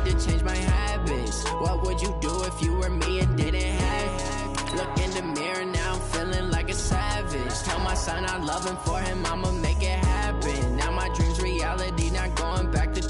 need to change my habits. What would you do if you were me and didn't have? Look in the mirror now, I'm feeling like a savage. Tell my son I love him, for him I'ma make it happen. Now my dream's reality, not going back to.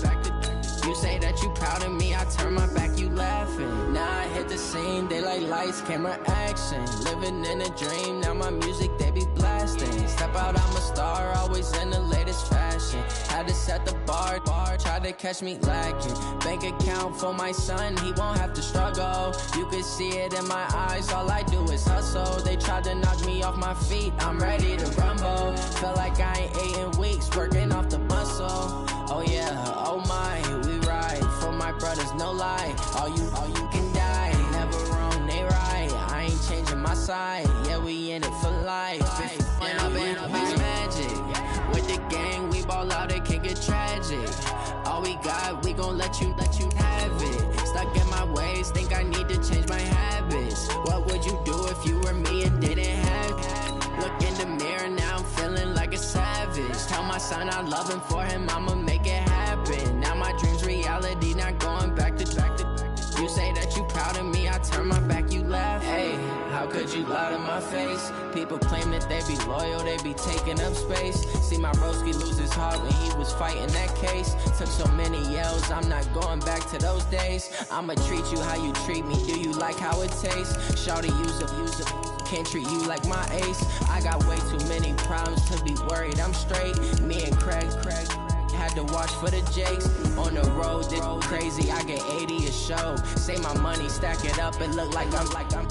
You say that you proud of me, I turn my back, you laughing. Now I hit the scene, they like lights, camera, action. Living in a dream, now my music they be blasting. Step out, I'm a star, always in the latest fashion. Had to set the bar, try to catch me lacking. Bank account for my son, he won't have to struggle. You can see it in my eyes, all I do is hustle. They tried to knock me off my feet, I'm ready to rumble. Felt like I ain't ate in weeks, working off the muscle. Oh yeah, oh my, we ride for my brothers, no lie. All you can die, never wrong, they right. I ain't changing my side, yeah, we in it for life. And I've been magic with the gang, we ball out, it can get tragic. All we got, we gon' let you have it. Stuck in my ways, think I need to change my habits. What would you do if you were me and didn't have? Look in the mirror now, I'm feeling like a savage. Tell my son I love him, for him I'ma make it happen. Now my dream's reality, not going back to. You say that you proud of me, I turn my back, you laugh. Hey, how could you lie to my face? People claim that they be loyal, they be taking up space. See my broski lose his heart when he was fighting that case. Took so many yells, I'm not going back to those days. I'ma treat you how you treat me, do you like how it tastes? Shawty, use it. Can't treat you like my ace. I got way too many problems to be worried, I'm straight. Me and Craig had to watch for the Jakes. On the road, this crazy, I get 80 a show. Say my money, stack it up, it look like I'm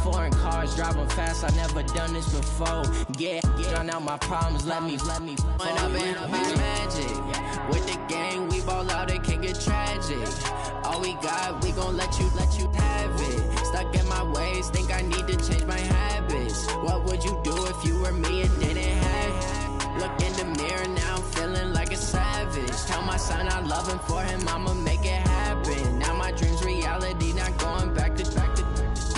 foreign cars, driving fast, I never done this before. Yeah, drown out my problems, let me When I've been magic with the gang, we ball out, it can get tragic. All we got, we gon' let you have it. Stuck in my ways, think I need to change my habits. What would you do if you were me and didn't have? Look in the mirror now, I'm feeling like a savage. Tell my son I love him, for him I'ma make it happen. Now my dream's reality, not going back to.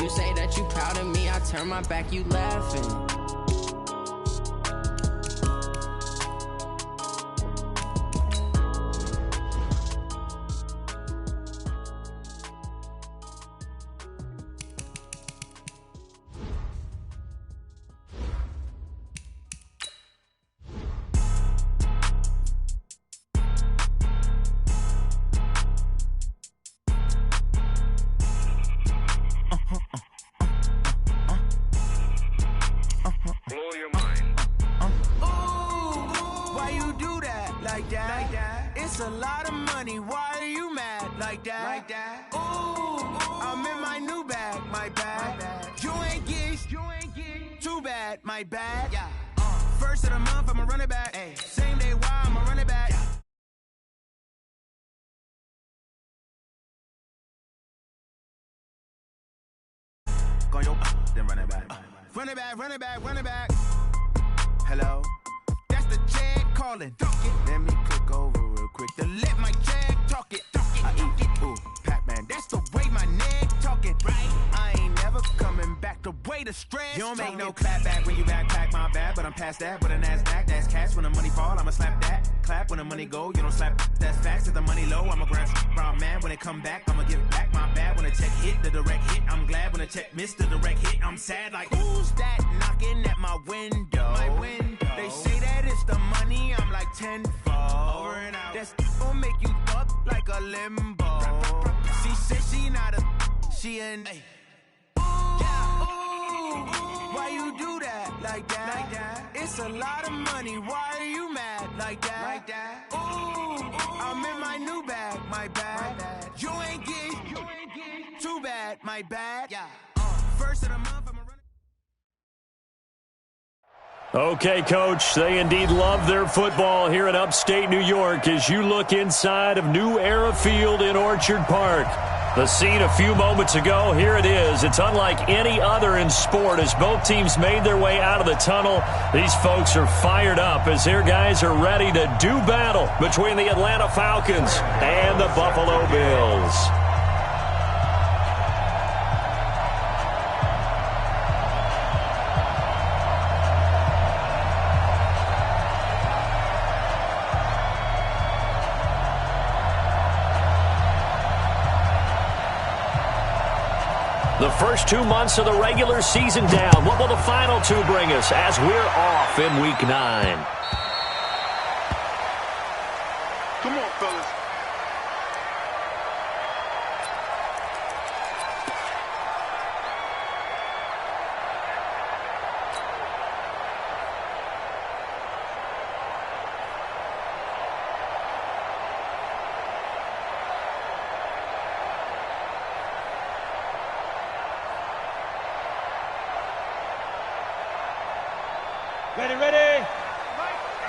You say that you proud of me, I turn my back, you laughing. My bad. Yeah. First of the month, I'ma run it back. Ay. Same day, why I'ma run it back. Go yo, then run it back. Run it back, run it back, run it back. Hello, that's the Jag calling. Let me click over real quick to let my Jag talk it. I eat, ooh, Pac-Man. That's the way my neck talking. Right. I ain't never coming back. The way the stress. You don't make no clap back when you backpack, my bad. But I'm past that. With a NASDAQ, that's cash. When the money fall, I'ma slap that. Clap when the money go, you don't slap. That's facts. If the money low, I'ma grab brown man. When it come back, I'ma give back my bad. When the check hit, the direct hit. I'm glad when the check missed the direct hit. I'm sad like who's that knocking at my window? My window. They say that it's the money. I'm like tenfold. Over and out. That's gon' make you up like a limbo. She said she not a. She an. Why you do that like that? It's a lot of money. Why are you mad like that? Ooh, I'm in my new bag. My bad. You ain't get too bad. My bad. Yeah. First of the month, I'ma run. Okay, Coach, they indeed love their football here in upstate New York as you look inside of New Era Field in Orchard Park. The scene a few moments ago, here it is. It's unlike any other in sport as both teams made their way out of the tunnel. These folks are fired up as their guys are ready to do battle between the Atlanta Falcons and the Buffalo Bills. The first 2 months of the regular season down. What will the final 2 bring us as we're off in Week 9? Come on, fellas. Ready.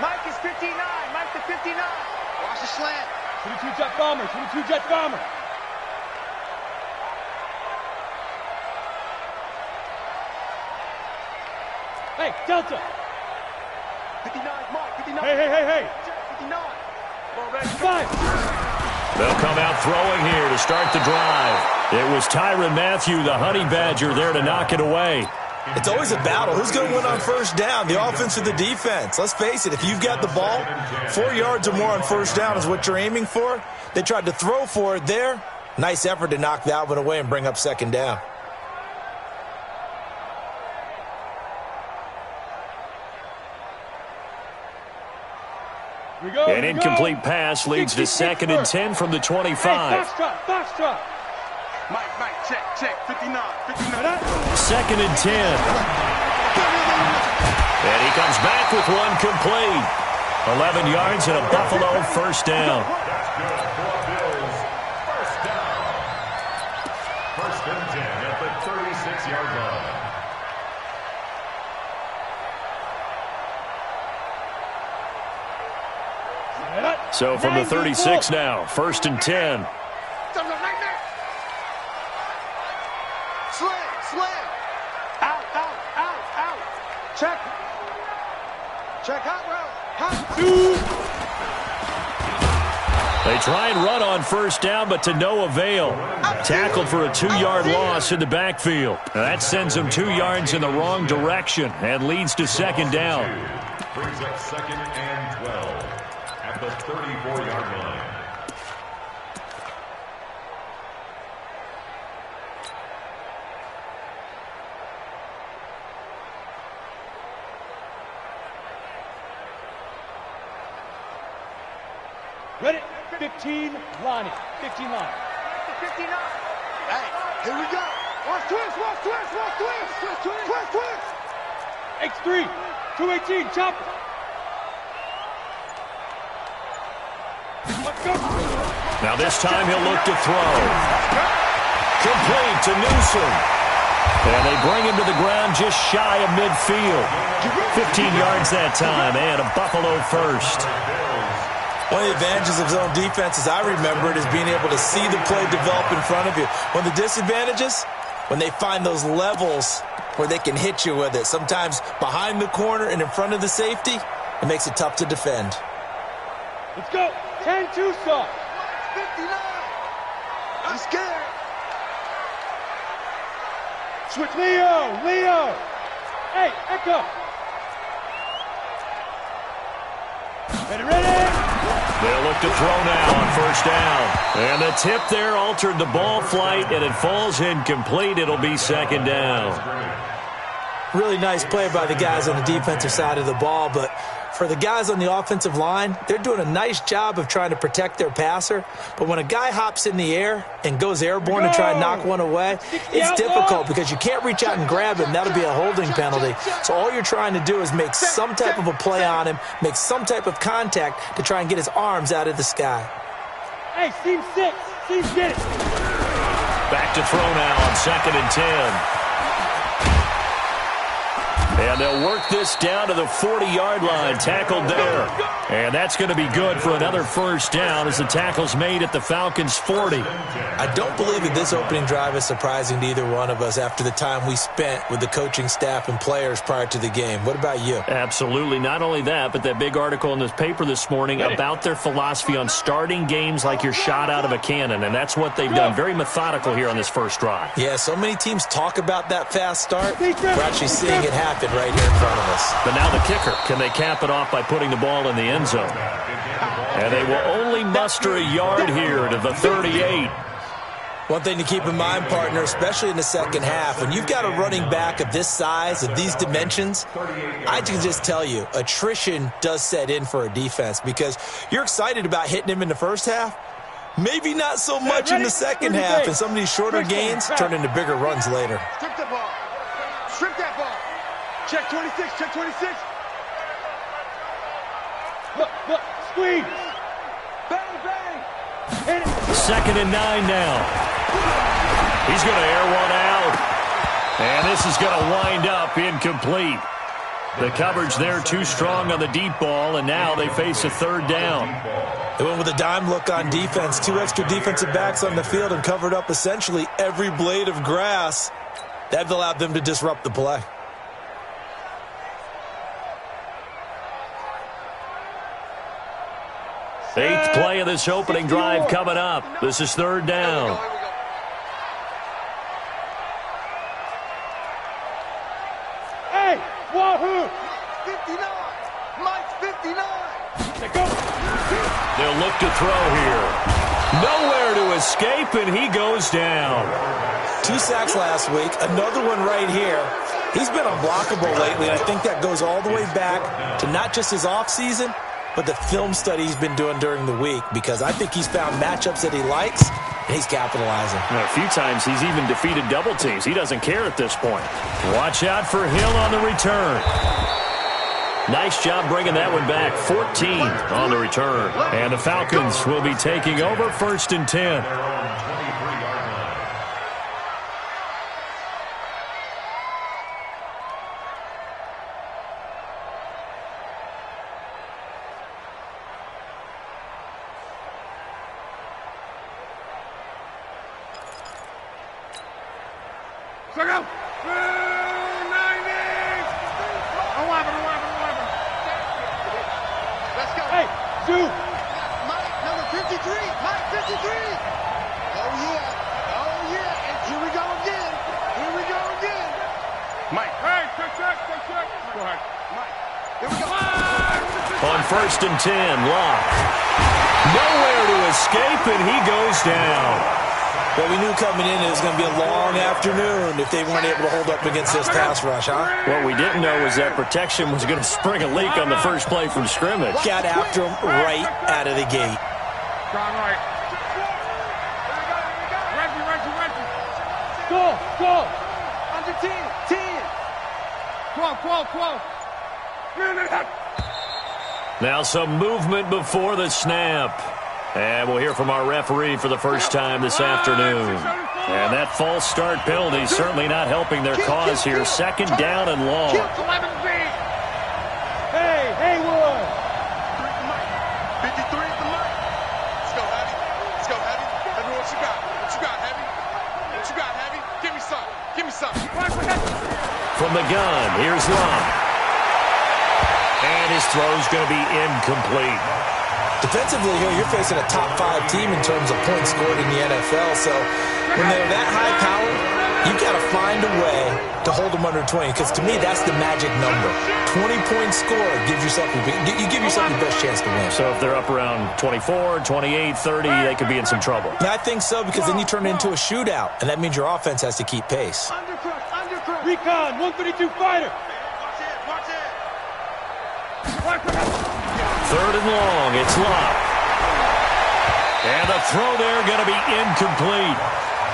Mike is 59. Mike to 59. Watch the slant. 22 jet bomber. 22 jet bomber. Hey, Delta. 59, Mike. 59. Hey. 59. Five. They'll come out throwing here to start the drive. It was Tyrann Mathieu, the Honey Badger, there to knock it away. It's always a battle. Who's going to win on first down, the offense or the defense? Let's face it, if you've got the ball, 4 yards or more on first down is what you're aiming for. They tried to throw for it there. Nice effort to knock that one away and bring up second down. An incomplete pass leads to 2nd and 10 from the 25. Foxtrot. Mike, check. 59. 2nd and 10. And he comes back with one complete. 11 yards and a Buffalo first down. That's good for Bills. First down. 1st and 10 at the 36-yard line. So from the 36 now, 1st and 10. Slam. Out. Check hot route. They try and run on first down, but to no avail. Tackled for a 2-yard loss in the backfield. Now that sends them 2 yards in the wrong direction and leads to second down. Brings up 2nd and 12 at the 34-yard line. Ready. 15, Lonnie. 15 line. 59. Hey, here we go. Watch twist. X3. 218. Chopper. Let's go. Now this time he'll look to throw. Complete to Newsom. And they bring him to the ground just shy of midfield. 15 yards that time and a Buffalo first. One of the advantages of zone defense, as I remember it, is being able to see the play develop in front of you. One of the disadvantages, when they find those levels where they can hit you with it, sometimes behind the corner and in front of the safety, it makes it tough to defend. Let's go. 10 Tucson. 59. I'm scared. Switch. Leo. Hey, Echo. Ready. They'll look to throw now on first down. And the tip there altered the ball flight, and it falls incomplete. It'll be second down. Really nice play by the guys on the defensive side of the ball, but for the guys on the offensive line, they're doing a nice job of trying to protect their passer. But when a guy hops in the air and goes airborne to try and knock one away, it's difficult because you can't reach out and grab him. That'll be a holding penalty. So all you're trying to do is make some type of a play on him, make some type of contact to try and get his arms out of the sky. Hey, Team 6. Team get it. Back to throw now on 2nd and 10. And they'll work this down to the 40-yard line, tackled there. And that's going to be good for another first down as the tackle's made at the Falcons' 40. I don't believe that this opening drive is surprising to either one of us after the time we spent with the coaching staff and players prior to the game. What about you? Absolutely. Not only that, but that big article in the paper this morning about their philosophy on starting games like you're shot out of a cannon, and that's what they've done. Very methodical here on this first drive. Yeah, so many teams talk about that fast start. We're actually seeing it happen right here in front of us. But now the kicker. Can they cap it off by putting the ball in the end zone? And they will only muster a yard here to the 38. One thing to keep in mind, partner, especially in the second half, when you've got a running back of this size, of these dimensions, I can just tell you, attrition does set in for a defense because you're excited about hitting him in the first half. Maybe not so much in the second half, and some of these shorter gains turn into bigger runs later. Strip the ball. Strip that ball. Check 26. Check 26. Look. Squeeze. Bang, bang. Hit it. 2nd and 9 now. He's going to air one out. And this is going to wind up incomplete. The coverage there too strong on the deep ball, and now they face a 3rd down. They went with a dime look on defense. 2 extra defensive backs on the field and covered up essentially every blade of grass. That allowed them to disrupt the play. Eighth play of this opening drive coming up. This is 3rd down. Hey, wahoo! 59. Mike's 59. Let go. They'll look to throw here. Nowhere to escape, and he goes down. 2 sacks last week, another one right here. He's been unblockable lately, and I think that goes all the way back to not just his offseason, but the film study he's been doing during the week, because I think he's found matchups that he likes, and he's capitalizing. A few times he's even defeated double teams. He doesn't care at this point. Watch out for Hill on the return. Nice job bringing that one back. 14 on the return. And the Falcons will be taking over 1st and 10. On 1st and 10, Locke. Nowhere to escape, and he goes down. Well, we knew coming in it was going to be a long afternoon if they weren't able to hold up against this pass rush, huh? What we didn't know was that protection was going to spring a leak on the first play from scrimmage. Got after him right out of the gate. Right. Reggie. Go. Under 10. 12. Now some movement before the snap. And we'll hear from our referee for the first time this afternoon. And that false start penalty is certainly not helping their cause here. 2nd down and long. Hey, Haywood. 53 at the mic. Let's go, Heavy. Heavy, what you got? What you got, Heavy? Give me some. From the gun, here's Locke. And his throw's going to be incomplete. Defensively here, you're facing a top 5 team in terms of points scored in the NFL. So when they're that high powered, you've got to find a way to hold them under 20. Because to me, that's the magic number. 20-point score gives yourself you give yourself the best chance to win. So if they're up around 24, 28, 30, they could be in some trouble. Yeah, I think so, because then you turn it into a shootout, and that means your offense has to keep pace. Undercrook. Recon, 132 fighter. Watch it. 3rd and long, it's Locke. And the throw there going to be incomplete.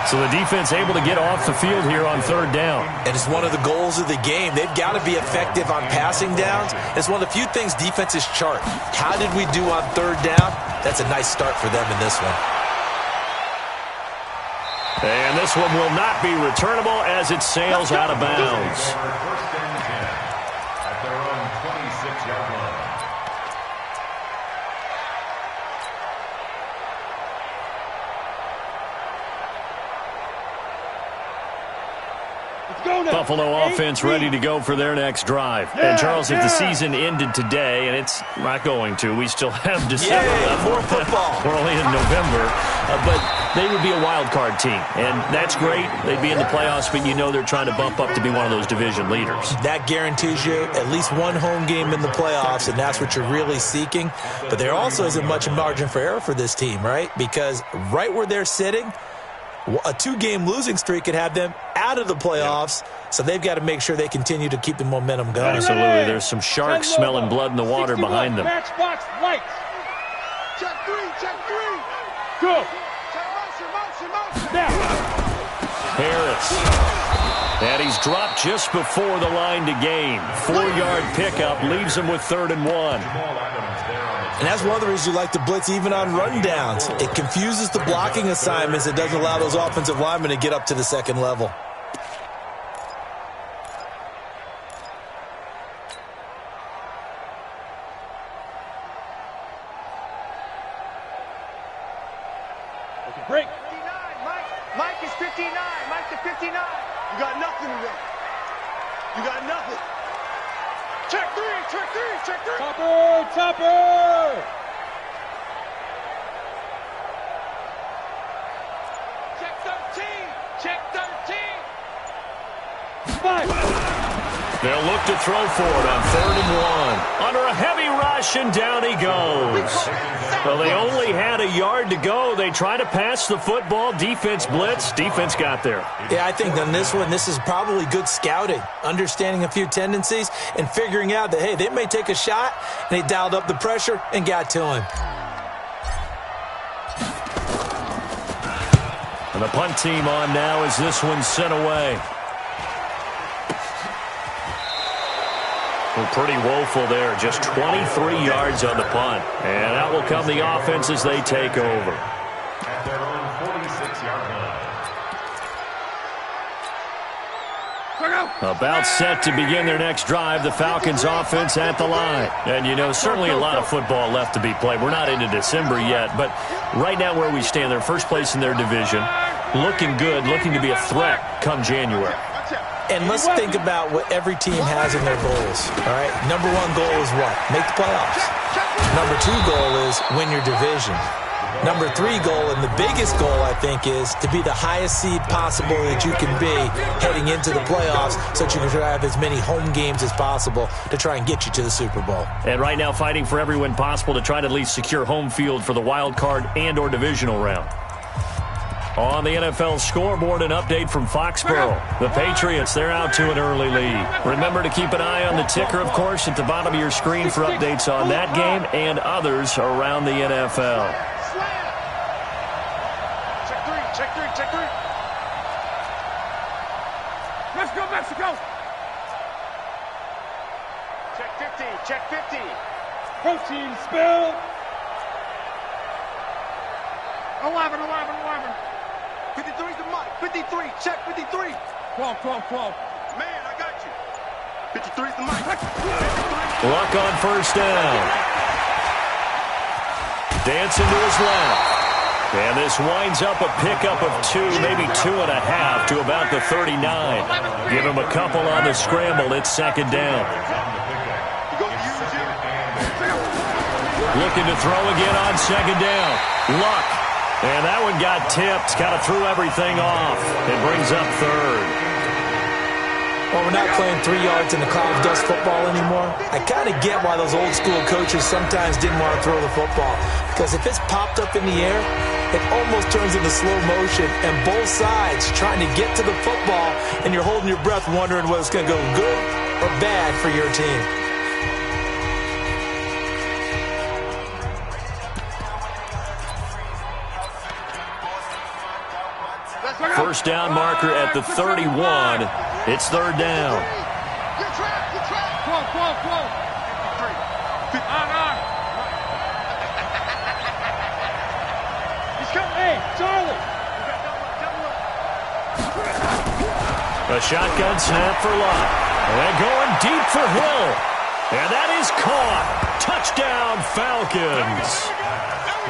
So the defense able to get off the field here on 3rd down. And it's one of the goals of the game. They've got to be effective on passing downs. It's one of the few things defenses chart. How did we do on 3rd down? That's a nice start for them in this one. And this one will not be returnable as it sails out of bounds. 1st and 10 at their own 26-yard line. Buffalo offense ready to go for their next drive. And Charles, if the season ended today, and it's not going to, we still have December. More football. We're only in November. But they would be a wild card team. And that's great. They'd be in the playoffs, but you know they're trying to bump up to be one of those division leaders. That guarantees you at least one home game in the playoffs, and that's what you're really seeking. But there also isn't much margin for error for this team, right? Because right where they're sitting, A 2-game losing streak could have them out of the playoffs, so they've got to make sure they continue to keep the momentum going. Absolutely. There's some sharks smelling blood in the water behind them. Matchbox lights. Check three, check three. Go. Check motion. Now. Harris. And he's dropped just before the line to gain. 4-yard pickup leaves him with 3rd and 1. And that's one of the reasons you like to blitz even on rundowns. It confuses the blocking assignments. It doesn't allow those offensive linemen to get up to the second level. Break. 59, Mike is 59. Mike to 59. You got nothing today. You got nothing. Check three, check three, check three. Topper. Check 13, check 13. 5. They'll look to throw for it on 3rd and 1. Under a heavy rush, and down he goes. Well, they only had a yard to go. They try to pass the football. Defense blitz. Defense got there. Yeah, I think on this one, this is probably good scouting, understanding a few tendencies, and figuring out that, hey, they may take a shot, and they dialed up the pressure and got to him. And the punt team on now as this one's sent away. Well, pretty woeful there. Just 23 yards on the punt. And out will come the offense as they take over. At their own 46-yard line. About set to begin their next drive. The Falcons offense at the line. And, you know, certainly a lot of football left to be played. We're not into December yet. But right now where we stand, they're first place in their division. Looking good, looking to be a threat come January. And let's think about what every team has in their goals, all right? Number 1 goal is what? Make the playoffs. Number 2 goal is win your division. Number 3 goal, and the biggest goal, I think, is to be the highest seed possible that you can be heading into the playoffs so that you can have as many home games as possible to try and get you to the Super Bowl. And right now fighting for every win possible to try to at least secure home field for the wild card and or divisional round. On the NFL scoreboard, an update from Foxborough. The Patriots, they're out to an early lead. Remember to keep an eye on the ticker, of course, at the bottom of your screen for updates on that game and others around the NFL. Check three, check three, check three. Let's go, Mexico. Check 50, check 50. Protein spill. 11. 53's the mic. 53, check 53. 12. Man, I got you. 53's the mic. 53. Luck on first down. Dancing to his left. And this winds up a pickup of 2, maybe 2.5 to about the 39. Give him a couple on the scramble. It's 2nd down. Looking to throw again on 2nd down. Luck. And that one got tipped, kind of threw everything off. It brings up 3rd. Well, we're not playing 3 yards in the cloud of dust football anymore. I kind of get why those old school coaches sometimes didn't want to throw the football. Because if it's popped up in the air, it almost turns into slow motion. And both sides trying to get to the football, and you're holding your breath wondering whether it's going to go good or bad for your team. First down marker at the 31. It's 3rd down. You're trapped. 12. 53. On. He's coming. Hey, Charlie. A shotgun snap for Luck. And going deep for Hill. And that is caught. Touchdown, Falcons.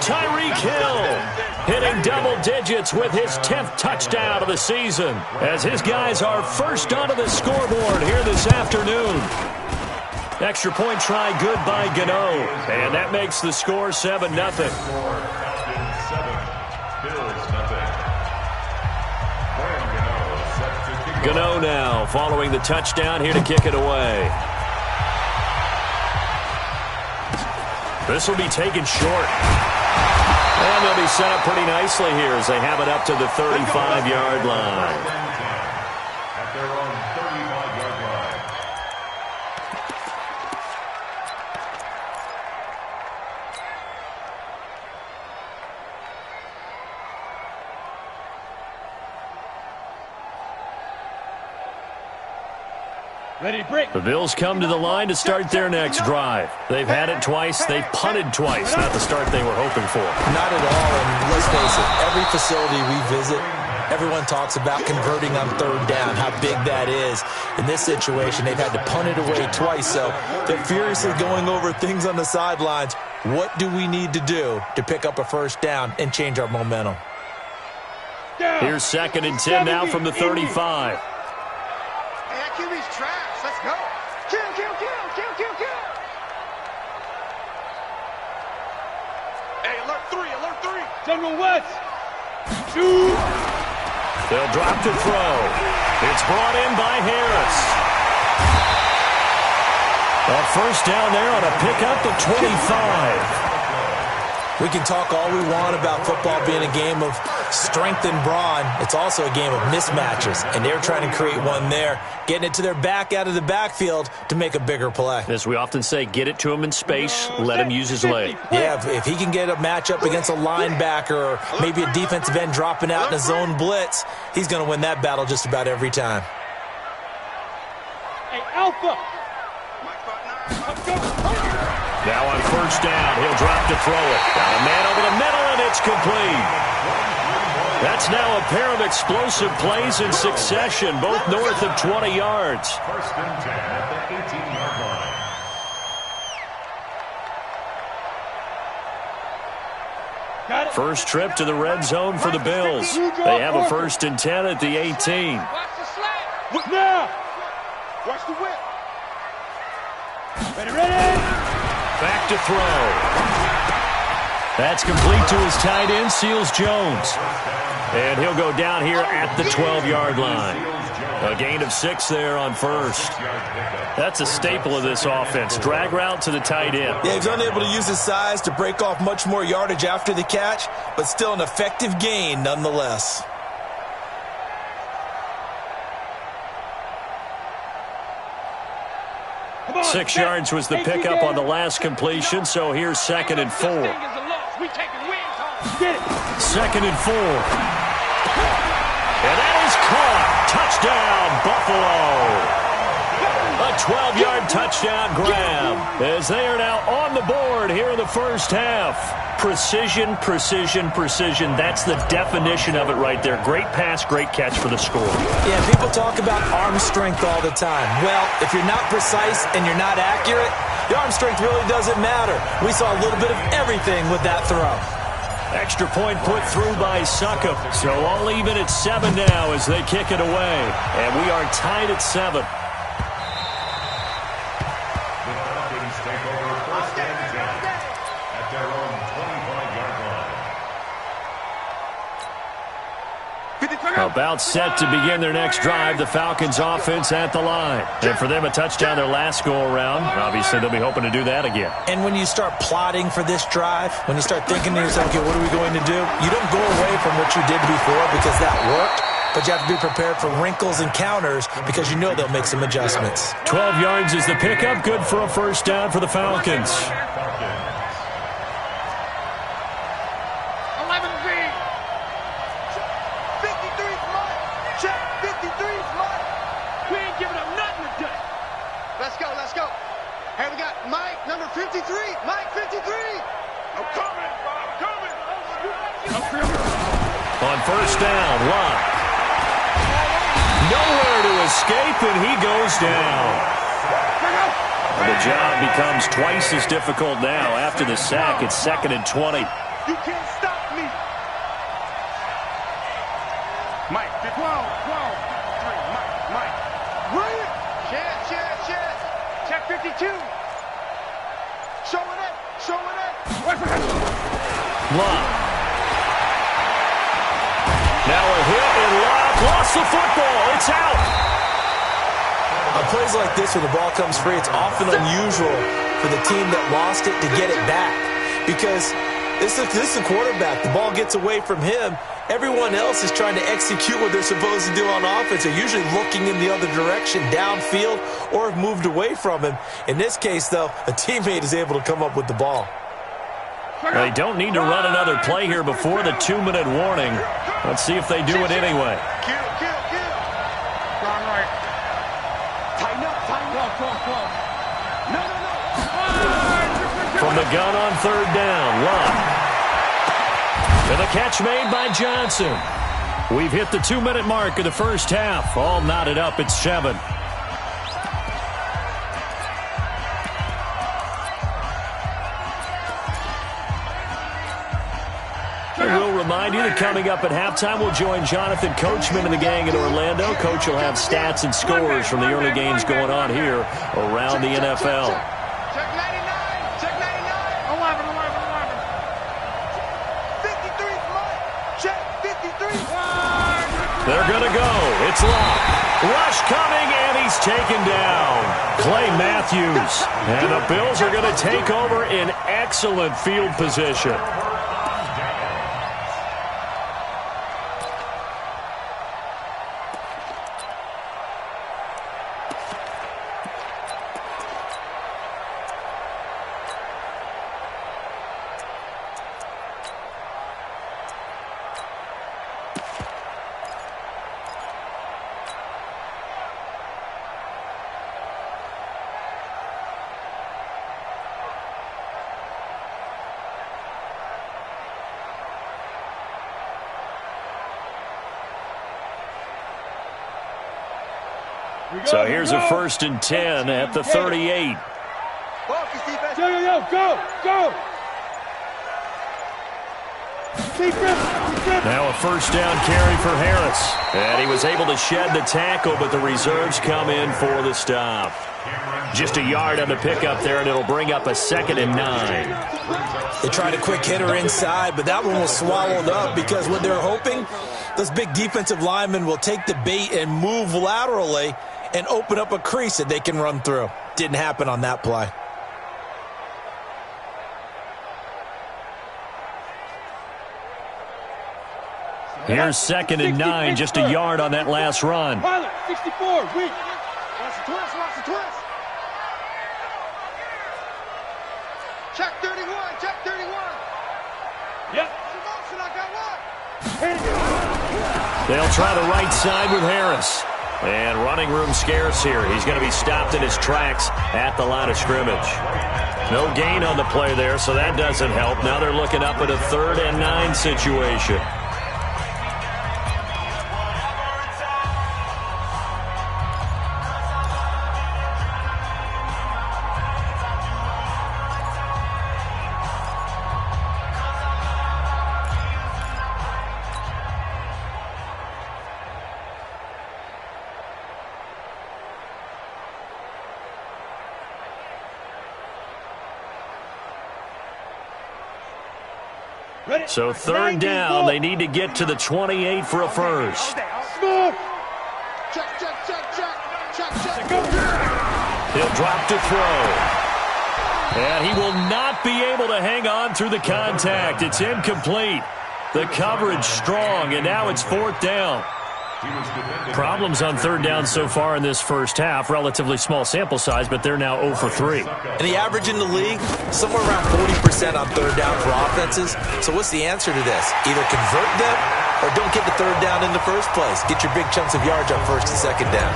Tyreek Hill hitting double digits with his 10th touchdown of the season as his guys are first onto the scoreboard here this afternoon. Extra point try good by Gano, and that makes the score 7-0. Gano now following the touchdown here to kick it away. This will be taken short. And they'll be set up pretty nicely here as they have it up to the 35-yard line. At their own 35-yard line. Ready, break. The Bills come to the line to start their next drive. They've had it twice. They've punted twice. Not the start they were hoping for. Not at all, and let's face it, every facility we visit, everyone talks about converting on third down, how big that is. In this situation, they've had to punt it away twice, so they're furiously going over things on the sidelines. What do we need to do to pick up a first down and change our momentum? Here's 2nd and 10 now from the 35. Hey, that QB's trash. Let's go. Kill. Hey, alert 3. General West. Shoot. They'll drop to throw. It's brought in by Harris. A first down there on a pickup at 25. We can talk all we want about football being a game of strength and brawn. It's also a game of mismatches, and they're trying to create one there, getting it to their back out of the backfield to make a bigger play. As we often say, get it to him in space, let him use his leg. Yeah, if he can get a matchup against a linebacker or maybe a defensive end dropping out in a zone blitz, he's going to win that battle just about every time. Hey, Alpha. Now on first down, he'll drop to throw it. Got a man over the middle, and it's complete. That's now a pair of explosive plays in succession, both north of 20 yards. First and 10 at the 18-yard line. First trip to the red zone for the Bills. They have a 1st and 10 at the 18. Watch the slant. Now. Watch the whip. Ready. Back to throw. That's complete to his tight end, Seals Jones. And he'll go down here at the 12-yard line. A gain of 6 there on first. That's a staple of this offense. Drag route to the tight end. Yeah, he's unable to use his size to break off much more yardage after the catch, but still an effective gain nonetheless. Come on, 6 yards was the pickup on the last completion, so here's 2nd and 4. Get it. 2nd and 4. And that is caught. Touchdown, Buffalo. A 12-yard touchdown grab as they are now on the board here in the first half. Precision. That's the definition of it right there. Great pass, great catch for the score. Yeah, people talk about arm strength all the time. Well, if you're not precise and you're not accurate, the arm strength really doesn't matter. We saw a little bit of everything with that throw. Extra point put through by Succop. So all even at 7 now as they kick it away. And we are tied at 7. About set to begin their next drive, the Falcons offense at the line. And for them, a touchdown their last go-around. Obviously, they'll be hoping to do that again. And when you start plotting for this drive, when you start thinking to yourself, okay, what are we going to do? You don't go away from what you did before because that worked, but you have to be prepared for wrinkles and counters because you know they'll make some adjustments. 12 yards is the pickup, good for a first down for the Falcons. 11B. 53's mine. Check. 53's mine. We ain't giving up nothing today. Let's go. Hey, we got Mike, number 53. Mike, 53. I'm coming. On first down, Locke. Nowhere to escape, and he goes down. And the job becomes twice as difficult now. After the sack, it's 2nd and 20. You can't stop me. Mike, 12. Mike. Ryan. Chance. Check 52. Showing it. Locke. Now a hit, and Locke lost the football. It's out. On plays like this where the ball comes free, it's often unusual for the team that lost it to get it back because This is the quarterback. The ball gets away from him. Everyone else is trying to execute what they're supposed to do on offense. They're usually looking in the other direction, downfield, or have moved away from him. In this case, though, a teammate is able to come up with the ball. They don't need to run another play here before the 2-minute warning. Let's see if they do it anyway. Kill. Gone right. Tighten up. No. From the gun on 3rd down, Love. And the catch made by Johnson. We've hit the 2-minute mark of the first half. All knotted up at 7. We'll remind you that coming up at halftime, we'll join Jonathan Coachman and the gang in Orlando. Coach will have stats and scores from the early games going on here around the NFL. Check 99. Check 99. 11. 53 Mike. Check 53. They're going to go. It's locked. Rush coming, and he's taken down. Clay Matthews. And the Bills are going to take over in excellent field position. So here's a 1st and 10 at the 38. Go. Now a 1st down carry for Harris. And he was able to shed the tackle, but the reserves come in for the stop. Just a yard on the pickup there, and it'll bring up a 2nd and 9. They tried a quick hitter inside, but that one was swallowed up because what they're hoping, those big defensive linemen will take the bait and move laterally and open up a crease that they can run through. Didn't happen on that play. Here's 2nd and 9, just a yard on that last run. Pilot, 64, weak. Watch the twist. Check 31. Yep. Motion, I got one. They'll try the right side with Harris. And running room scarce here. He's going to be stopped in his tracks at the line of scrimmage. No gain on the play there, so that doesn't help. Now they're looking up at a 3rd and 9 situation. So 3rd down, they need to get to the 28 for a first. Check. He'll drop to throw. And he will not be able to hang on through the contact. It's incomplete. The coverage strong, and now it's 4th down. Problems on 3rd down so far in this first half. Relatively small sample size, but they're now 0 for 3. And the average in the league, somewhere around 40% on 3rd down for offenses. So what's the answer to this? Either convert them or don't get the 3rd down in the first place. Get your big chunks of yards on 1st and 2nd down.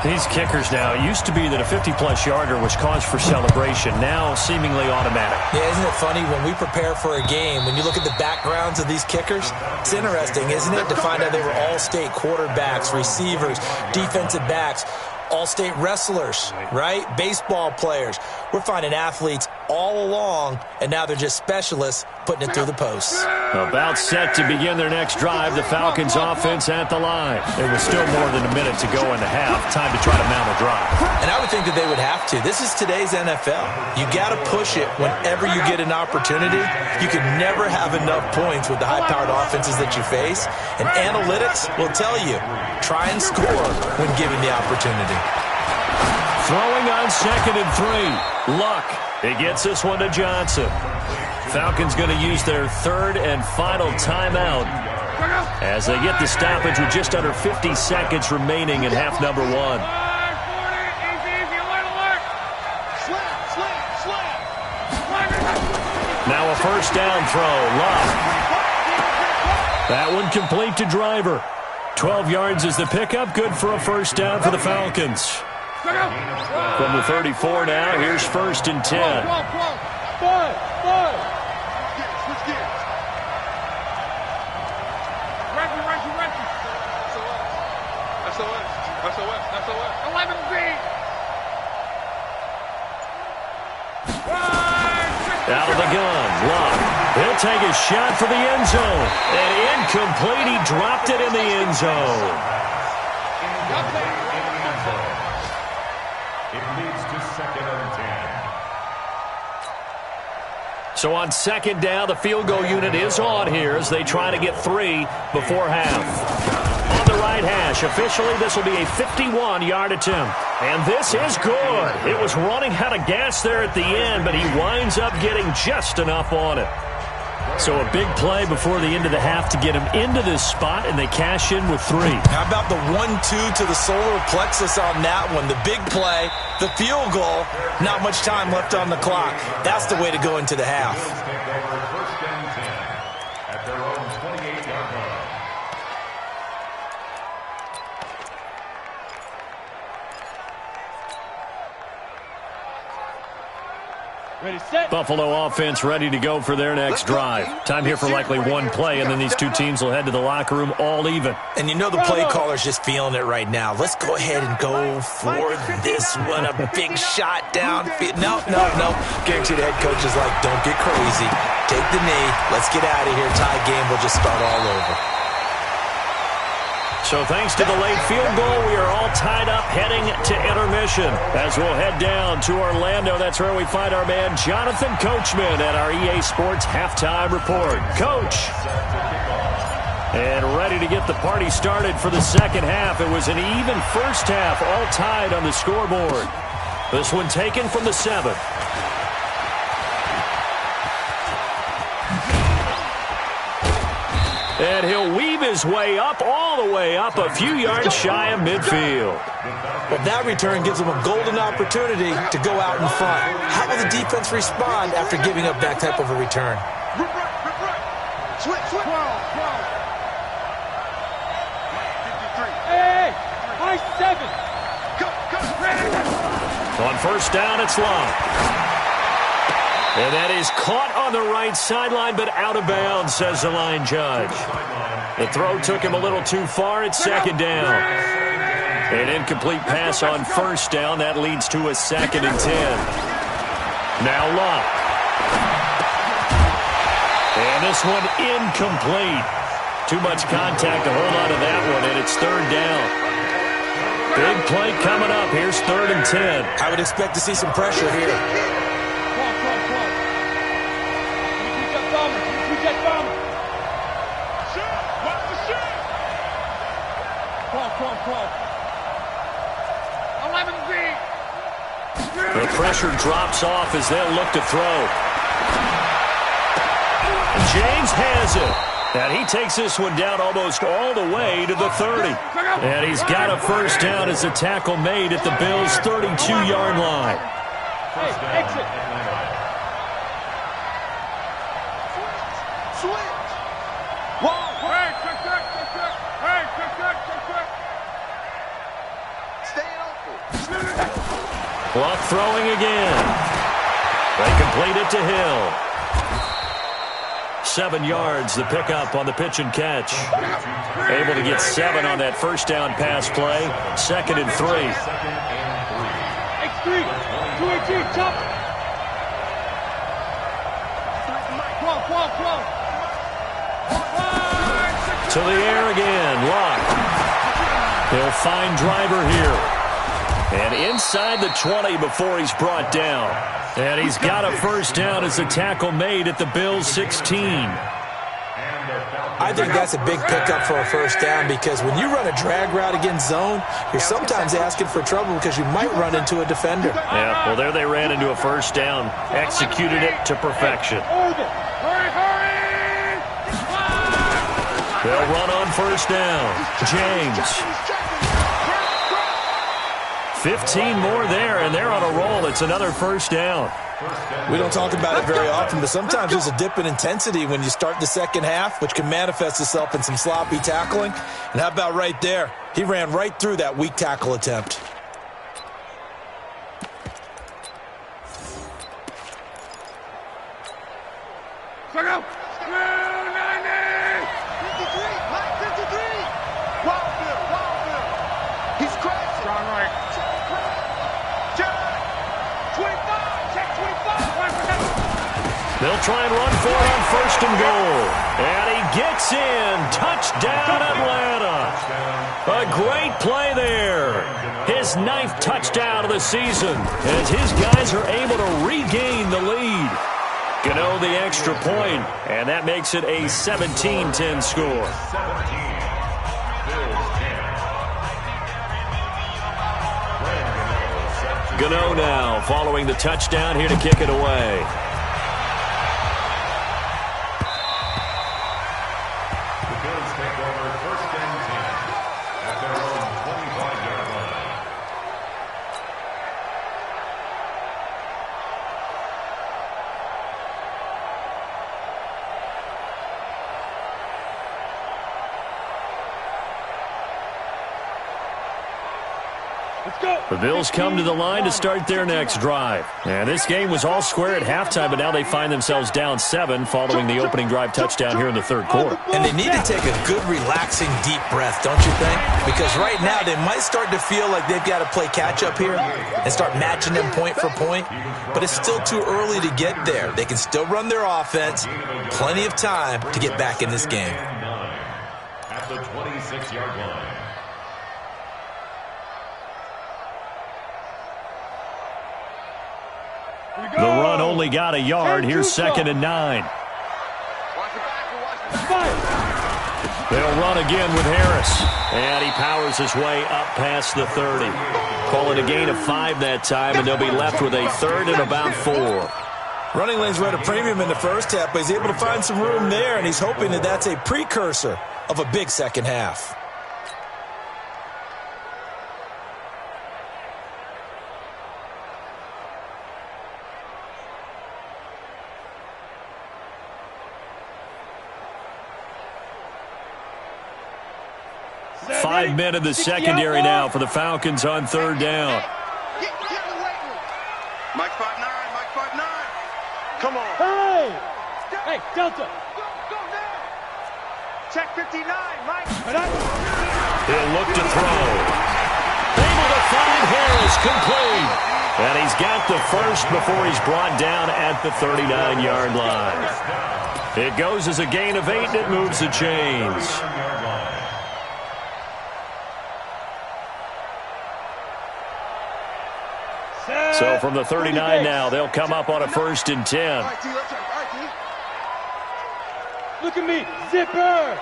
These kickers now, it used to be that a 50-plus yarder was cause for celebration. Now seemingly automatic. Yeah, isn't it funny when we prepare for a game, when you look at the backgrounds of these kickers, it's interesting, isn't it, to find out they were all-state quarterbacks, receivers, defensive backs, all-state wrestlers, right? Baseball players. We're finding athletes all along, and now they're just specialists putting it through the posts. About set to begin their next drive, the Falcons offense at the line. There was still more than a minute to go in the half. Time to try to mount a drive. And I would think that they would have to. This is today's NFL. You got to push it whenever you get an opportunity. You can never have enough points with the high-powered offenses that you face. And analytics will tell you, try and score when given the opportunity. Throwing on 2nd and 3. Luck. He gets this one to Johnson. Falcons going to use their third and final timeout as they get the stoppage with just under 50 seconds remaining in half number 1. Now a first down throw. Love. That one complete to Driver. 12 yards is the pickup. Good for a first down for the Falcons. From the 34 now, here's first and 10. Out of the gun, Love. He'll take a shot for the end zone. And incomplete, he dropped it in the end zone. It leads to second and 10. So on second down, the field goal unit is on here as they try to get 3 before half. On the right hash, officially this will be a 51-yard attempt. And this is good. It was running out of gas there at the end, but he winds up getting just enough on it. So a big play before the end of the half to get him into this spot, and they cash in with 3. How about the 1-2 to the solar plexus on that one? The big play, the field goal, not much time left on the clock. That's the way to go into the half. First and 10 at their own 28-yard line. Ready, set. Buffalo offense ready to go for their next drive. Time here for likely one play, and then these two teams will head to the locker room all even. And you know the play caller's just feeling it right now. Let's go ahead and go for this one. A big shot downfield. No. Guarantee the head coach is like, don't get crazy. Take the knee. Let's get out of here. Tie game. We'll just start all over. So thanks to the late field goal, we are all tied up heading to intermission. As we'll head down to Orlando, that's where we find our man Jonathan Coachman at our EA Sports Halftime Report. Coach. And ready to get the party started for the second half. It was an even first half, all tied on the scoreboard. This one taken from the 7th. And he'll weave his way up, all the way up, a few yards shy of midfield. Well, that return gives them a golden opportunity to go out in front. How will the defense respond after giving up that type of a return? Hey, high 7. On first down, it's Love. And that is caught on the right sideline, but out of bounds, says the line judge. The throw took him a little too far. It's second down. An incomplete pass on first down. That leads to a 2nd and 10. Now Love. And this one incomplete. Too much contact to hold on to that one, and it's 3rd down. Big play coming up. Here's 3rd and 10. I would expect to see some pressure here. The pressure drops off as they'll look to throw. James has it. And he takes this one down almost all the way to the 30. And he's got a first down as the tackle made at the Bills' 32-yard line. Hey, exit. Clock throwing again. They complete it to Hill. 7 yards, the pickup on the pitch and catch. Able to get 7 on that first down pass play. 2nd and 3. X3, 2-18, chop. To the air again, Lock. He'll find Driver here. And inside the 20 before he's brought down. And he's got a first down as the tackle made at the Bills' 16. And a I think that's a big pickup for a first down because when you run a drag route against zone, you're sometimes asking for trouble because you might run into a defender. Yeah, well, there they ran into a first down. Executed it to perfection. They'll run on first down. James. 15 more there, and they're on a roll. It's another first down. We don't talk about it very often, but sometimes there's a dip in intensity when you start the second half, which can manifest itself in some sloppy tackling. And how about right there? He ran right through that weak tackle attempt. Check out. 53. Wildfield. He's crashing. Strong right. 25. Check 25. They'll try and run for it on first and goal. And he gets in. Touchdown, Atlanta. A great play there. His 9th touchdown of the season as his guys are able to regain the lead. Gano the extra point, and that makes it a 17-10 score. Gano now following the touchdown here to kick it away. The Bills take over first and 10 at their own 25-yard line. The Bills come to the line to start their next drive. And this game was all square at halftime, but now they find themselves down 7 following the opening drive touchdown here in the third quarter. And they need to take a good, relaxing, deep breath, don't you think? Because right now they might start to feel like they've got to play catch-up here and start matching them point for point. But it's still too early to get there. They can still run their offense. Plenty of time to get back in this game. At the 26-yard line. The run only got a yard. Here's 2nd and 9. They'll run again with Harris. And he powers his way up past the 30. Call it a gain of 5 that time, and they'll be left with a 3rd and about 4. Running lanes were at a premium in the first half, but he's able to find some room there, and he's hoping that that's a precursor of a big second half. Five men in the secondary now for the Falcons on 3rd down. Mike 5'9", Mike 5'9". Come on. Hey, Delta. Go now. Check 59, Mike. He'll look to throw. Able to find Harris, complete. And he's got the first before he's brought down at the 39-yard line. It goes as a gain of 8, and it moves the chains. So from the 39 now, they'll come up on a 1st and 10. Look at me. Zipper.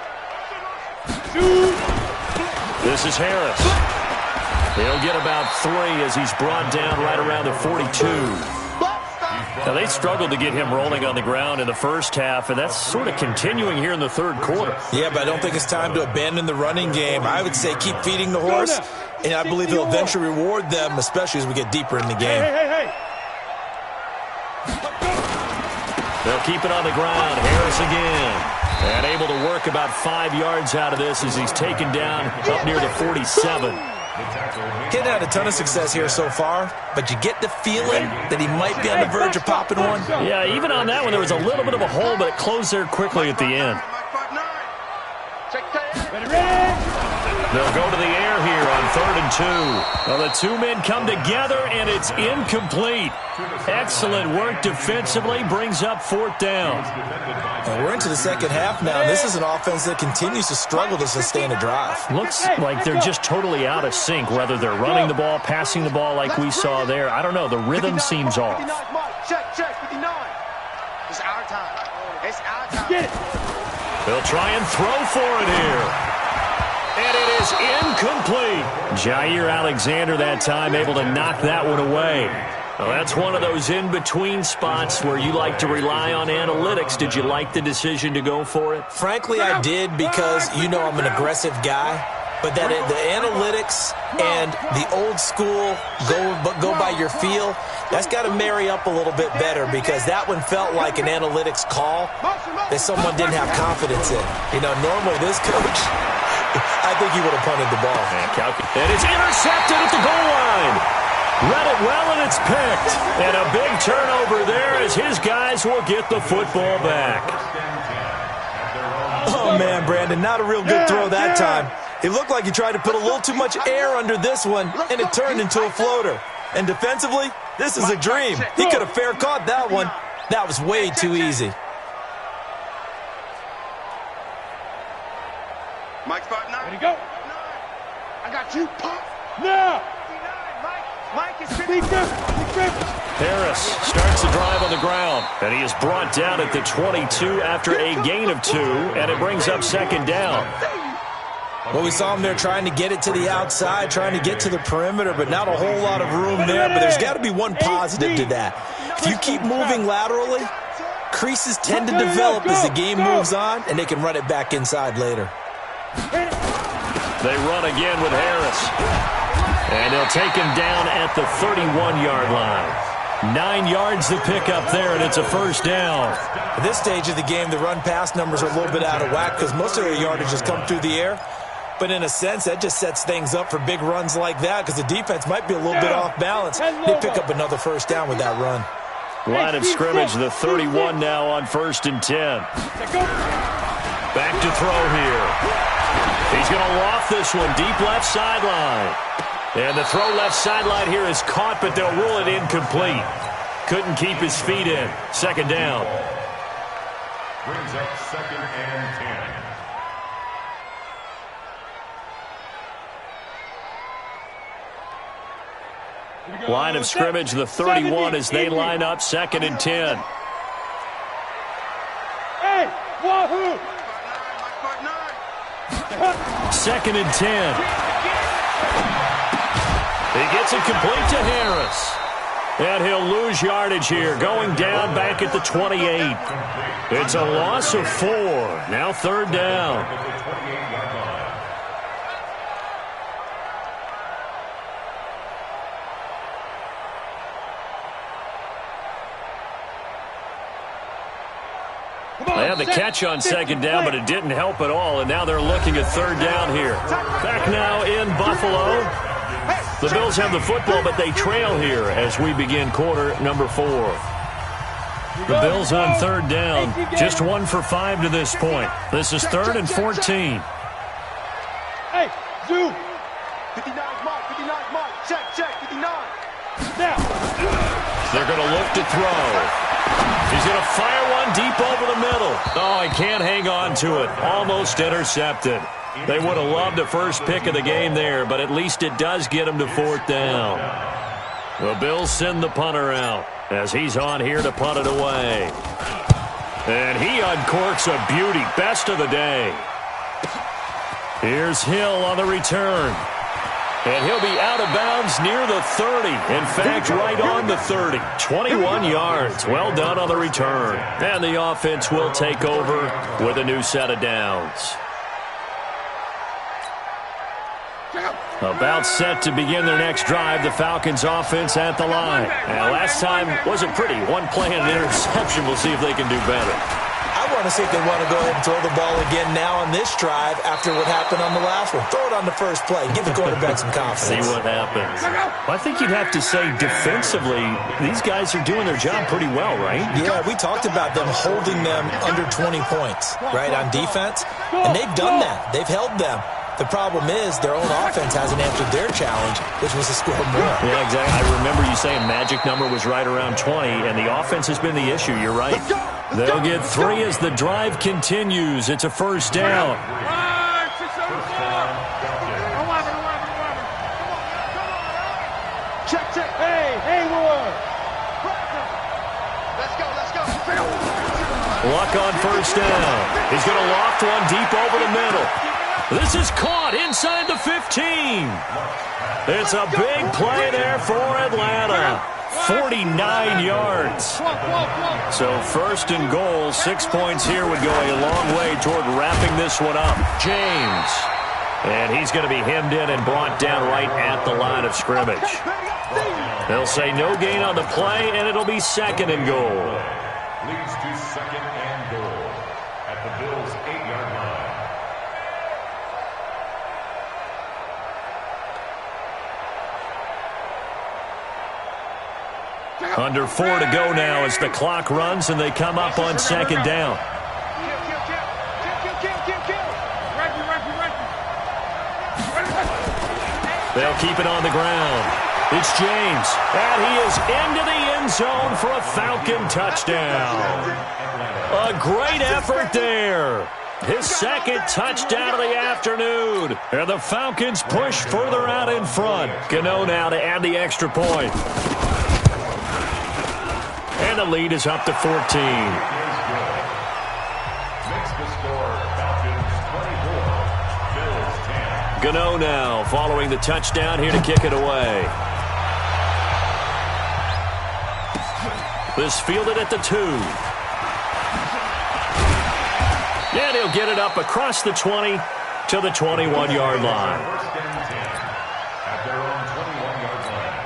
This is Harris. He'll get about 3 as he's brought down right around the 42. Now, they struggled to get him rolling on the ground in the first half, and that's sort of continuing here in the third quarter. Yeah, but I don't think it's time to abandon the running game. I would say keep feeding the horse, and I believe he'll eventually reward them, especially as we get deeper in the game. Hey. They'll keep it on the ground. Harris again. And able to work about 5 yards out of this as he's taken down up near the 47. He's had a ton of success here so far, but you get the feeling that he might be on the verge of popping one. Yeah, even on that one, there was a little bit of a hole, but it closed there quickly at the end. They'll go to the air here on 3rd and 2. Well, the 2 men come together, and it's incomplete. Excellent work defensively, brings up 4th down. And we're into the second half now, and this is an offense that continues to struggle to sustain a drive. Looks like they're just totally out of sync, whether they're running the ball, passing the ball like we saw there. I don't know. The rhythm seems off. Check, 59. It's our time. It's our time. Get it. They'll try and throw for it here. And it is incomplete. Jair Alexander that time able to knock that one away. Well, that's one of those in-between spots where you like to rely on analytics. Did you like the decision to go for it? Frankly, I did because, I'm an aggressive guy. But that the analytics and the old school go by your feel, that's got to marry up a little bit better because that one felt like an analytics call that someone didn't have confidence in. Normally this coach, I think he would have punted the ball. And it's intercepted at the goal line. Read it well, and it's picked. And a big turnover there as his guys will get the football back. Oh, man, Brandon, not a real good throw that time. It looked like he tried to put a little too much air under this one, and it turned into a floater. And defensively, this is a dream. He could have fair caught that one. That was way too easy. Mike 5'9". Ready to go. I got you. Now. Mike is Harris starts the drive on the ground, and he is brought down at the 22 after a gain of 2, and it brings up second down. Well, we saw him there trying to get it to the outside, trying to get to the perimeter, but not a whole lot of room there. But there's got to be one positive to that. If you keep moving laterally, creases tend to develop as the game moves on, and they can run it back inside later. They run again with Harris. And they'll take him down at the 31-yard line. 9 yards to pick up there, and it's a first down. At this stage of the game, the run-pass numbers are a little bit out of whack because most of their yardage has come through the air. But in a sense, that just sets things up for big runs like that because the defense might be a little bit off balance. They pick up another first down with that run. Line of scrimmage, the 31 now on 1st and 10. Back to throw here. He's going to loft this one deep left sideline. And the throw left sideline here is caught, but they'll rule it incomplete. Couldn't keep his feet in. Second down. Brings up 2nd and 10. Line of scrimmage, the 31 as they line up 2nd and 10. Hey, wahoo! 2nd and 10. He gets it complete to Harris. And he'll lose yardage here, going down back at the 28. It's a loss of 4. Now 3rd down. They had the catch on 2nd down, but it didn't help at all. And now they're looking at 3rd down here. Back now in Buffalo. The Bills have the football, but they trail here as we begin quarter number 4. The Bills on 3rd down, just 1 for 5 to this point. This is 3rd and 14. Hey, Zoo. 59 mark, 59 mark. Check, 59. Now. They're going to look to throw. He's going to fire one deep over the middle. Oh, he can't hang on to it. Almost intercepted. They would have loved the first pick of the game there, but at least it does get them to 4th down. The Bills send the punter out as he's on here to punt it away. And he uncorks a beauty. Best of the day. Here's Hill on the return. And he'll be out of bounds near the 30. In fact, right on the 30. 21 yards. Well done on the return. And the offense will take over with a new set of downs. About set to begin their next drive, the Falcons offense at the line. And last time wasn't pretty. One play and an interception. We'll see if they can do better. I want to see if they want to go ahead and throw the ball again now on this drive after what happened on the last one. Throw it on the first play. Give the quarterback some confidence. See what happens. Well, I think you'd have to say defensively, these guys are doing their job pretty well, right? Yeah, we talked about them holding them under 20 points, right, on defense. And they've done that. They've held them. The problem is their own offense hasn't answered their challenge, which was to score more. Yeah, exactly. I remember you saying magic number was right around 20, and the offense has been the issue. You're right. They'll get 3 as the drive continues. It's a first down. Check. Hey, Hayward. Let's go. Luck on first down. He's going to loft one deep over the middle. This is caught inside the 15. It's a big play there for Atlanta. 49 yards. So first and goal, 6 points here would go a long way toward wrapping this one up. James. And he's going to be hemmed in and brought down right at the line of scrimmage. They'll say no gain on the play, and it'll be second and goal. Leads to second and goal at the Bills' 8-yard line. Under 4 to go now as the clock runs and they come up on second down. They'll keep it on the ground. It's James, and he is into the end zone for a Falcon touchdown. A great effort there. His second touchdown of the afternoon. And the Falcons push further out in front. Gano now to add the extra point. And the lead is up to 14. Makes the score Falcons 24, Bills 10. Gano now following the touchdown here to kick it away. This fielded at the 2. And he'll get it up across the 20 to the 21-yard line. First and 10 at their own 21-yard line.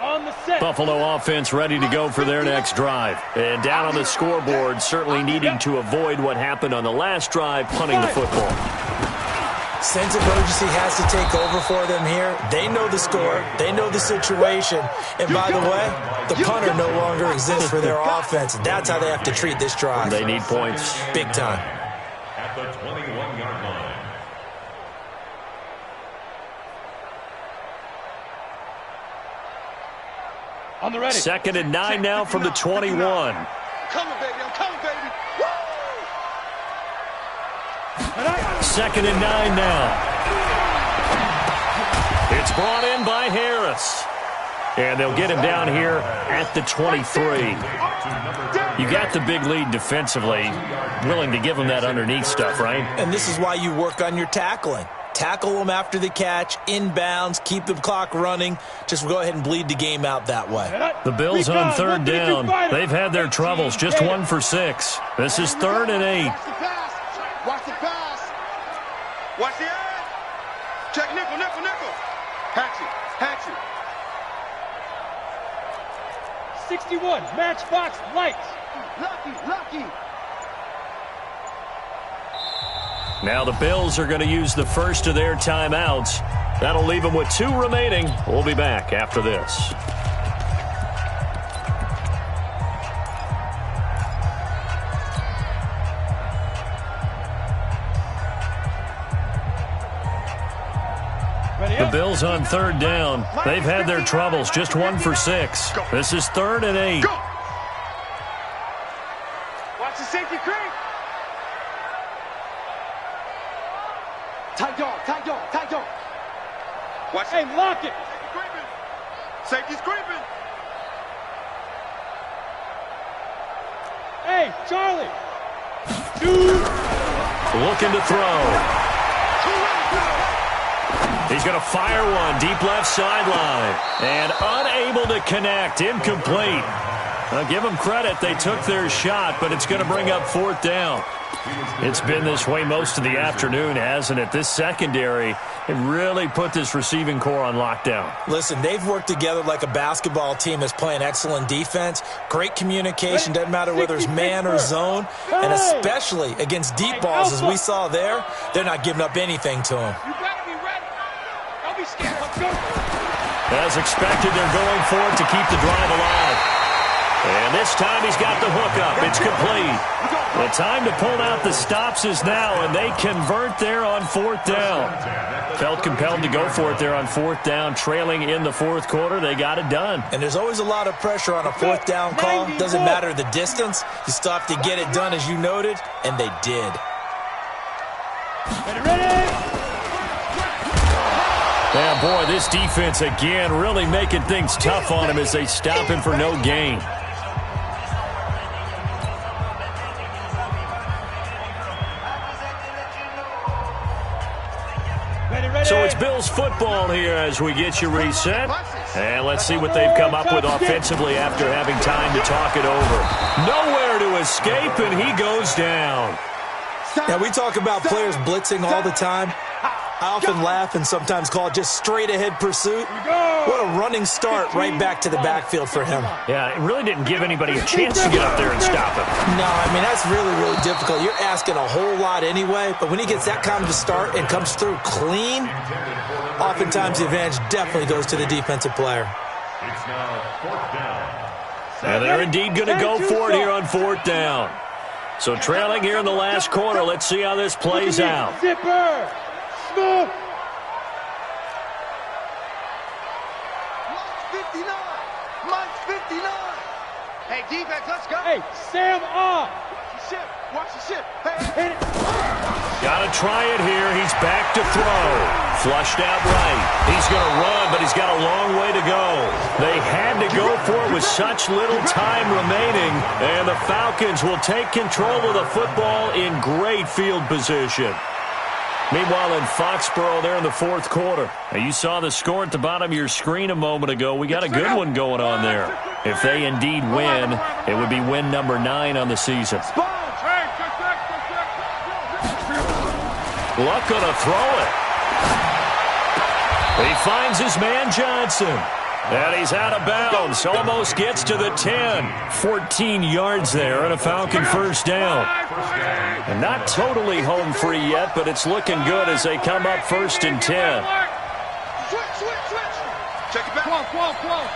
On the set. Buffalo offense ready to go for their next drive. And down on the scoreboard, certainly needing to avoid what happened on the last drive, punting the football. Sense of urgency has to take over for them here. They know the score. They know the situation. And by the way, the punter no longer exists for their offense. That's how they have to treat this drive. They need points. Big time. At the 21-yard line. On the ready. Second and 9 now from the 21. Coming, baby. I'm coming, baby. Woo! Second and 9 now. It's brought in by Harris. And they'll get him down here at the 23. You got the big lead defensively. Willing to give him that underneath stuff, right? And this is why you work on your tackling. Tackle them after the catch, inbounds, keep the clock running. Just go ahead and bleed the game out that way. The Bills on third down. They've had their troubles, just 1 for 6. This is 3rd and 8. Watch the pass. Watch the pass. Watch the edge. Check nickel. Hatchet. 61, matchbox lights. Lucky. Now the Bills are going to use the first of their timeouts. That'll leave them with 2 remaining. We'll be back after this. The Bills on third down. They've had their troubles, just 1 for 6. This is 3rd and 8. Go. Watch the safety creep. Tight dog. Watch. Hey, lock it. Safety's creeping. Hey, Charlie. Looking to throw. He's going to fire one deep left sideline. And unable to connect. Incomplete. Now, give them credit. They took their shot, but it's going to bring up 4th down. It's been this way most of the afternoon, hasn't it? This secondary, it really put this receiving core on lockdown. Listen, they've worked together like a basketball team that's playing excellent defense. Great communication, doesn't matter whether it's man or zone. And especially against deep balls, as we saw there, they're not giving up anything to them. You better be ready. Don't be scared. Let's go. As expected, they're going for it to keep the drive alive. And this time he's got the hook up. It's complete. The time to pull out the stops is now, and they convert there on 4th down. Felt compelled to go for it there on 4th down, trailing in the 4th quarter. They got it done. And there's always a lot of pressure on a 4th down call. Doesn't matter the distance. You still have to get it done, as you noted, and they did. Yeah, boy, this defense again really making things tough on him as they stop him for no gain. So it's Bills football here as we get you reset. And let's see what they've come up with offensively after having time to talk it over. Nowhere to escape, and he goes down. Yeah, we talk about players blitzing all the time. I often laugh and sometimes call it just straight-ahead pursuit. What a running start right back to the backfield for him. Yeah, it really didn't give anybody a chance to get up there and stop him. No, I mean, that's really, really difficult. You're asking a whole lot anyway, but when he gets that kind of a start and comes through clean, oftentimes the advantage definitely goes to the defensive player. It's now 4th down. And they're indeed going to go for it here on 4th down. So trailing here in the last quarter, let's see how this plays out. Zipper! Smooth! 59! Mike 59! Hey, defense, let's go! Hey, Sam off! Watch the ship! Hey! Hit it! Got to try it here. He's back to throw. Flushed out right. He's going to run, but he's got a long way to go. They had to go for it with such little time remaining, and the Falcons will take control of the football in great field position. Meanwhile, in Foxborough, they're in the 4th quarter. Now, you saw the score at the bottom of your screen a moment ago. We got a good one going on there. If they indeed win, it would be win number 9 on the season. Luck gonna throw it. He finds his man Johnson. And he's out of bounds. Almost gets to the 10. 14 yards there and a Falcon first down. And not totally home free yet, but it's looking good as they come up 1st and 10. Switch! Check it back. Come on.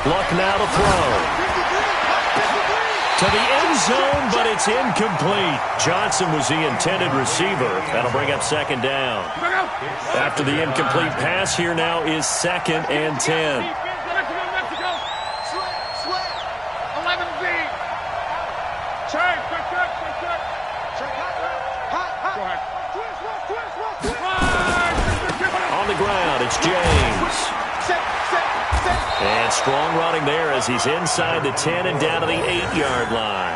Luck now to throw. To the end zone, but it's incomplete. Johnson was the intended receiver. That'll bring up 2nd down. After the incomplete pass, here now is 2nd and 10. Sweat. 11B. Check. Twist. On the ground, it's James. And strong running there as he's inside the 10 and down to the 8-yard line.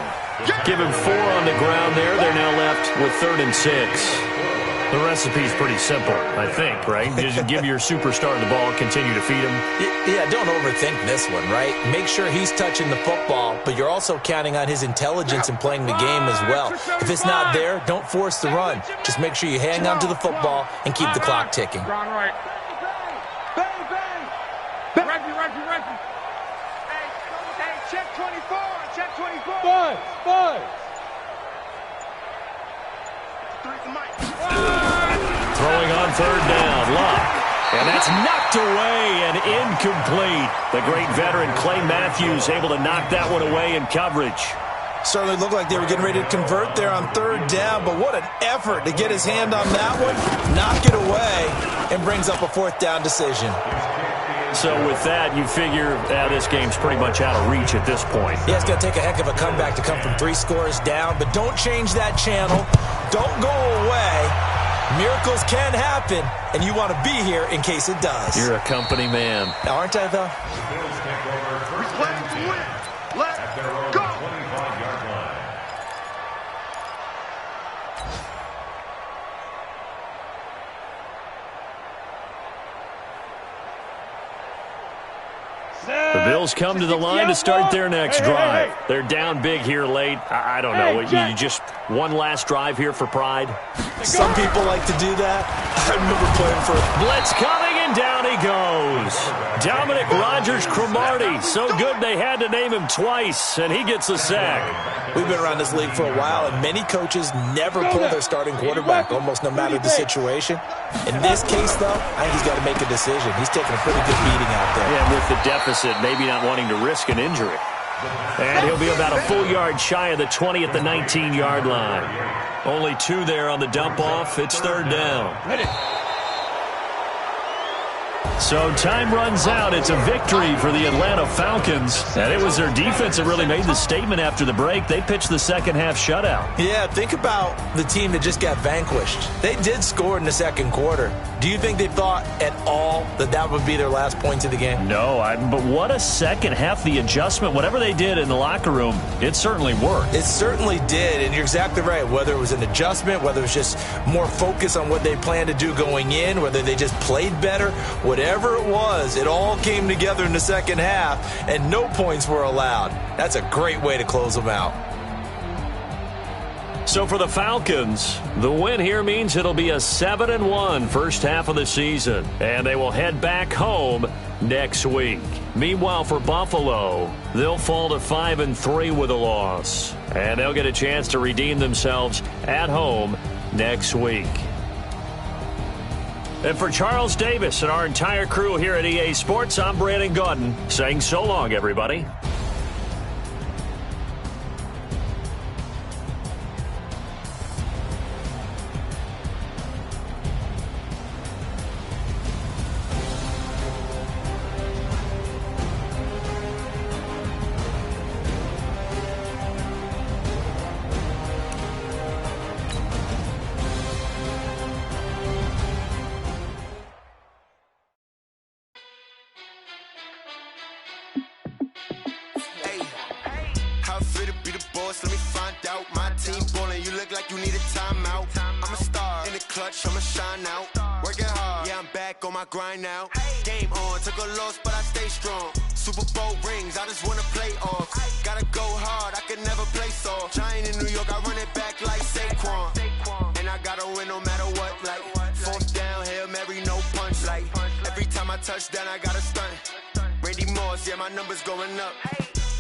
Give him 4 on the ground there. They're now left with 3rd and 6. The recipe's pretty simple, I think, right? Just give your superstar the ball, continue to feed him. Yeah, don't overthink this one, right? Make sure he's touching the football, but you're also counting on his intelligence in playing the game as well. If it's not there, don't force the run. Just make sure you hang on to the football and keep the clock ticking. Right. Reggie. Hey, check 24. Buzz. Throwing on 3rd down, Luck. And that's knocked away and incomplete. The great veteran Clay Matthews able to knock that one away in coverage. Certainly looked like they were getting ready to convert there on 3rd down, but what an effort to get his hand on that one, knock it away, and brings up a 4th down decision. So with that, you figure this game's pretty much out of reach at this point. Yeah, it's going to take a heck of a comeback to come from 3 scores down, but don't change that channel. Don't go away. Miracles can happen, and you want to be here in case it does. You're a company man. Now, aren't I, though? Let's go! The Bills come to the line to start their next drive. They're down big here late. I don't know. You just one last drive here for pride? Some people like to do that. I remember playing for... Blitz coming, and down he goes. Dominic Rodgers-Cromartie. So good they had to name him twice, and he gets a sack. We've been around this league for a while, and many coaches never pull their starting quarterback, almost no matter the situation. In this case, though, I think he's got to make a decision. He's taking a pretty good beating out there. Yeah, with the deficit, maybe not wanting to risk an injury. And he'll be about a full yard shy of the 20 at the 19-yard line. Only 2 there on the dump-off. It's 3rd down. So time runs out. It's a victory for the Atlanta Falcons. And it was their defense that really made the statement after the break. They pitched the second half shutout. Yeah, think about the team that just got vanquished. They did score in the second quarter. Do you think they thought at all that that would be their last points of the game? No, but what a second half. The adjustment, whatever they did in the locker room, it certainly worked. It certainly did, and you're exactly right. Whether it was an adjustment, whether it was just more focus on what they planned to do going in, whether they just played better, whatever it was, it all came together in the second half, and no points were allowed. That's a great way to close them out. So for the Falcons, the win here means it'll be a 7-1 first half of the season, and they will head back home next week. Meanwhile, for Buffalo, they'll fall to 5-3 with a loss, and they'll get a chance to redeem themselves at home next week. And for Charles Davis and our entire crew here at EA Sports, I'm Brandon Gaudin saying so long, everybody. How fit to be the boss? Let me find out. My team ballin', you look like you need a timeout. I'm a star in the clutch, I'ma shine out. Working hard, yeah, I'm back on my grind now. Game on, took a loss, but I stay strong. Super Bowl rings, I just wanna play off. Gotta go hard, I can never play soft. Giant in New York, I run it back like Saquon. And I gotta win no matter what, like fourth down, Hail Mary, no punch. Like every time I touch down, I gotta stunt. Randy Moss, yeah, my numbers going up.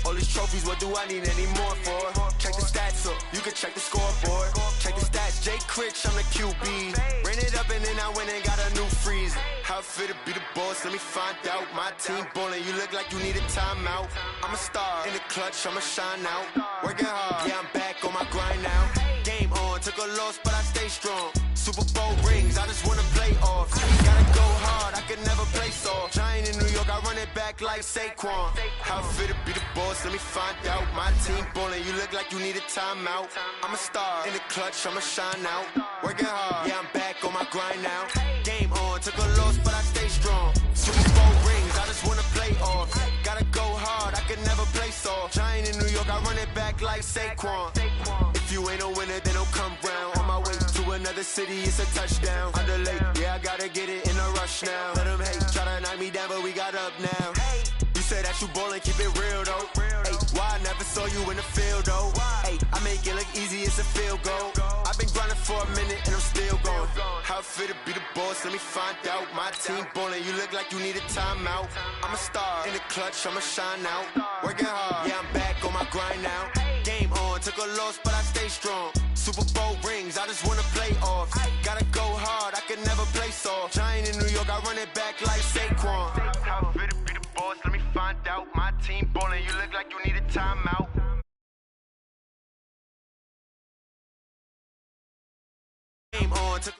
All these trophies, what do I need any more for? Check the stats up, you can check the scoreboard. Check the stats, Jay Critch, I'm the QB. Ran it up and then I went and got a new freeze. How fit to be the boss, let me find out. My team ballin', you look like you need a timeout. I'm a star in the clutch, I'ma shine out. Working hard, yeah, I'm back on my grind now. Game on, took a loss, but I stay strong. Super Bowl rings, I just wanna play off. Gotta go hard, I can never play soft. Giant in New York, I run it back like Saquon. How fit to be the boss, let me find out. My team ballin', you look like you need a timeout. I'm a star in the clutch, I'ma shine out. Working hard, yeah, I'm back on my grind now. Game on, took a loss, but I stay strong. Super Bowl rings, I just wanna play off. Gotta go hard, I can never play soft. Giant in New York, I run it back like Saquon. If you ain't a winner, then don't come round. On my way to another city, it's a touchdown. Underlay, yeah, I gotta get it in a rush now. Let them hate, try to knock me down, but we got up now. You say that you ballin', keep it real though. Hey, why I never saw you in the field though? Hey, I make it look easy, it's a field goal. I've been grinding for a minute and I'm still going. How fit to be the boss, let me find out. My team ballin', you look like you need a timeout. I'm a star in the clutch, I'ma shine out. Working hard, yeah, I'm back on my grind now. Game on, took a loss, but I stay strong. Super Bowl rings, I just wanna play off. Gotta go hard, I can never play soft. Giant in New York, I run it back like Saquon. How fit to be the boss, let me find out. My team ballin', you look like you need a timeout. Game on, took